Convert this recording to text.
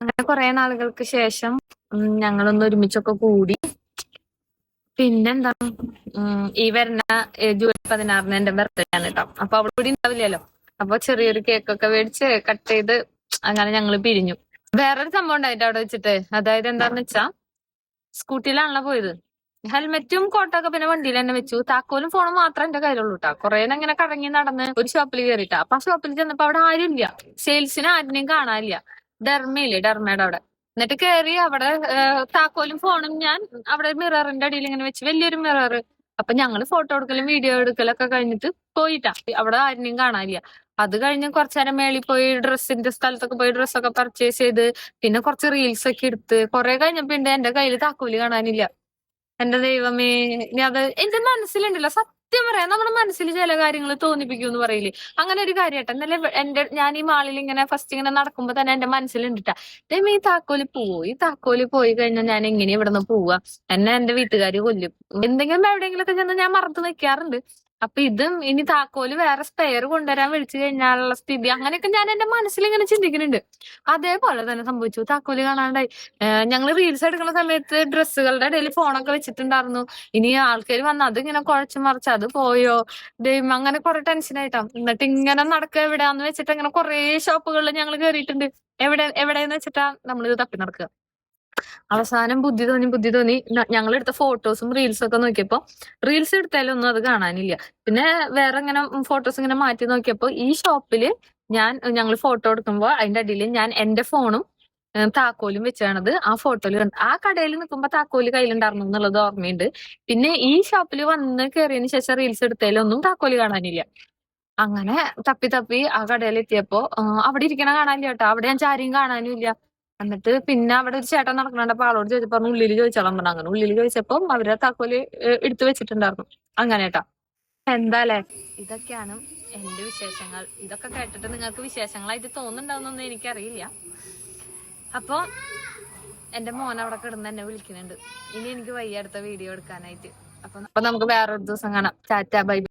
അങ്ങനെ കുറെ നാളുകൾക്ക് ശേഷം ഞങ്ങളൊന്ന് ഒരുമിച്ചൊക്കെ കൂടി. പിന്നെന്താ, ഈ വരുന്ന ജൂലൈ 16 എന്റെ ബർത്ത്ഡേ ആണ് കേട്ടോ. അപ്പൊ അവിടെ കൂടി ഉണ്ടാവില്ലല്ലോ. അപ്പൊ ചെറിയൊരു കേക്കൊക്കെ മേടിച്ച് കട്ട് ചെയ്ത് അങ്ങനെ ഞങ്ങള് പിരിഞ്ഞു. വേറൊരു സംഭവം ഉണ്ടായിട്ട് അവിടെ വെച്ചിട്ട്, അതായത് എന്താന്ന് വെച്ചാ, സ്കൂട്ടിയിലാണല്ലോ പോയത്. ഹെൽമെറ്റും കോട്ടൊക്കെ പിന്നെ വണ്ടിയിൽ തന്നെ വെച്ചു. താക്കോലും ഫോണും മാത്രം എന്റെ കയ്യിലുള്ളൂ കേട്ടോ. കുറെ ഇങ്ങനെ കറങ്ങി നടന്ന് ഒരു ഷോപ്പിൽ കയറിയിട്ടാ. അപ്പൊ ആ ഷോപ്പിൽ ചെന്നപ്പോ അവിടെ ആരും ഇല്ല. സെയിൽസിന് ആരിനെയും കാണാനില്ല. ഡെർമയില്ലേ, ഡെർമയുടെ അവിടെ. എന്നിട്ട് കയറി അവിടെ താക്കോലും ഫോണും ഞാൻ അവിടെ മിററിന്റെ അടിയിൽ ഇങ്ങനെ വെച്ച്, വലിയൊരു മിറർ. അപ്പൊ ഞങ്ങള് ഫോട്ടോ എടുക്കലും വീഡിയോ എടുക്കലൊക്കെ കഴിഞ്ഞിട്ട് പോയിട്ടാ. അവിടെ ആരിനെയും കാണാനില്ല. അത് കഴിഞ്ഞ് കുറച്ചു നേരം മേളിൽ പോയി ഡ്രസ്സിന്റെ സ്ഥലത്തൊക്കെ പോയി ഡ്രസ്സൊക്കെ പർച്ചേസ് ചെയ്ത് പിന്നെ കുറച്ച് റീൽസ് ഒക്കെ എടുത്ത് കുറെ കഴിഞ്ഞപ്പോ എന്റെ കയ്യിൽ താക്കോല് കാണാനില്ല. എന്റെ ദൈവമേ, ഇനി അത് എന്റെ മനസ്സിലുണ്ടല്ലോ, സത്യം പറയാം, നമ്മുടെ മനസ്സിൽ ചില കാര്യങ്ങൾ തോന്നിപ്പിക്കും പറയില്ലേ, അങ്ങനെ ഒരു കാര്യമായിട്ട് എന്നാലും ഞാൻ ഈ മാളിൽ ഇങ്ങനെ ഫസ്റ്റ് ഇങ്ങനെ നടക്കുമ്പോ തന്നെ എന്റെ മനസ്സിലുണ്ടിട്ടാ, ദൈവമേ ഈ താക്കോല് പോയി കഴിഞ്ഞാൽ ഞാൻ എങ്ങനെ ഇവിടെ നിന്ന് പോവാ, എന്നെ എന്റെ വീട്ടുകാര് കൊല്ലും, എന്തെങ്കിലും എവിടെയെങ്കിലൊക്കെ ചെന്ന് ഞാൻ മറത്ത് നിൽക്കാറുണ്ട്. അപ്പൊ ഇതും ഇനി താക്കോല് വേറെ സ്പെയർ കൊണ്ടുവരാൻ വിളിച്ചു കഴിഞ്ഞാലുള്ള സ്ഥിതി, അങ്ങനെയൊക്കെ ഞാൻ എന്റെ മനസ്സിൽ ഇങ്ങനെ ചിന്തിക്കുന്നുണ്ട്. അതേപോലെ തന്നെ സംഭവിച്ചു, താക്കോല് കാണാണ്ടായി. ഞങ്ങള് റീൽസ് എടുക്കുന്ന സമയത്ത് ഡ്രസ്സുകളുടെ ഇടയിൽ ഫോണൊക്കെ വെച്ചിട്ടുണ്ടായിരുന്നു. ഇനി ആൾക്കാർ വന്ന് അതിങ്ങനെ കുഴച്ചു മറിച്ച് അത് പോയോ ദൈവം, അങ്ങനെ കുറെ ടെൻഷനായിട്ടാ. എന്നിട്ട് ഇങ്ങനെ നടക്കുക എവിടെയാന്ന് വെച്ചിട്ട് അങ്ങനെ കുറെ ഷോപ്പുകളിൽ ഞങ്ങൾ കയറിയിട്ടുണ്ട്. എവിടെയെന്ന് വെച്ചിട്ടാ നമ്മളിത് തപ്പി നടക്കുക. അവസാനം ബുദ്ധി തോന്നി ഞങ്ങൾ എടുത്ത ഫോട്ടോസും റീൽസും ഒക്കെ നോക്കിയപ്പോ റീൽസ് എടുത്താലൊന്നും അത് കാണാനില്ല. പിന്നെ വേറെ ഇങ്ങനെ ഫോട്ടോസ് ഇങ്ങനെ മാറ്റി നോക്കിയപ്പോ ഈ ഷോപ്പില് ഞങ്ങൾ ഫോട്ടോ എടുക്കുമ്പോ അതിന്റെ അടിയിൽ ഞാൻ എന്റെ ഫോണും താക്കോലും വെച്ചാണത് ആ ഫോട്ടോയിൽ കണ്ടത്. ആ കടയിൽ നിൽക്കുമ്പോ താക്കോല് കയ്യിലുണ്ടായിരുന്നു എന്നുള്ളത് ഓർമ്മയുണ്ട്. പിന്നെ ഈ ഷോപ്പിൽ വന്ന് കയറിയതിന് ശേഷം റീൽസ് എടുത്തതിലൊന്നും താക്കോല് കാണാനില്ല. അങ്ങനെ തപ്പി ആ കടയിൽ എത്തിയപ്പോ അവിടെ ഇരിക്കണ കാണാനില്ല കേട്ടോ. അവിടെ ഞാൻ ആരെയും കാണാനും ഇല്ല. എന്നിട്ട് പിന്നെ അവിടെ ഒരു ചേട്ടൻ നടക്കണപ്പോ ആളോട് ചോദിച്ചപ്പോ ഉള്ളിൽ ചോദിച്ചോളാൻ പറഞ്ഞു. അങ്ങനെ ഉള്ളിൽ ചോദിച്ചപ്പോ അവരെ താക്കോല് എടുത്തു വെച്ചിട്ടുണ്ടായിരുന്നു. അങ്ങനെ കേട്ടാ. എന്താല്ലേ, ഇതൊക്കെയാണ് എന്റെ വിശേഷങ്ങൾ. ഇതൊക്കെ കേട്ടിട്ട് നിങ്ങൾക്ക് വിശേഷങ്ങളായിട്ട് തോന്നുന്നുണ്ടാവുന്നൊന്നും എനിക്കറിയില്ല. അപ്പൊ എന്റെ മോൻ അവിടെ കിടന്ന് എന്നെ വിളിക്കുന്നുണ്ട്. ഇനി എനിക്ക് വയ്യ അടുത്ത വീഡിയോ എടുക്കാനായിട്ട്. അപ്പൊ നമുക്ക് വേറൊരു ദിവസം കാണാം. ടാറ്റാ, ബൈ.